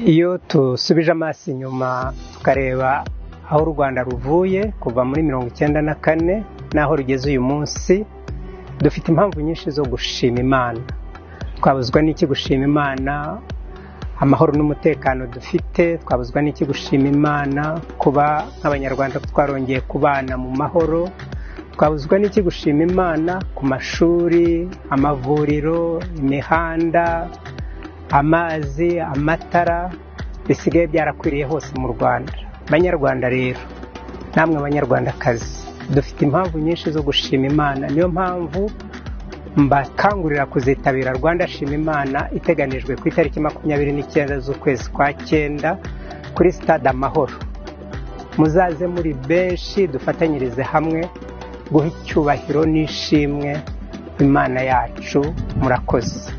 Iyo tusubije amaso inyuma tukareba aho u Rwanda ruvuye kuva muri 1994 naho rugeze uyu munsi, dufite impamvu nyinshi zo gushima Imana. Twabuzwa n'iki gushima Imana? Amahoro n'umutekano dufite. Twabuzwa n'iki gushima Imana? Kuba nk'abanyarwanda twarongeye kubana mu mahoro. Twabuzwa n'iki gushima Imana? Ku mashuri, amavuriro, imihanda, amazi, amatara bisigaye byarakwiriye hose mu Rwanda. Banyarwanda rero, namwe banyarwandakazi, dufite impamvu nyinshi zo gushima Imana. Niyo mpamvu mbakangurira kuzitabira Rwanda Shima Imana iteganijwe ku itariki 29 z'ukwezi kwa 9 kuri Stade Amahoro. Muzaze muri benshi dufatanyirize hamwe guha icyubahiro n'ishimwe Imana yacu. Murakoze.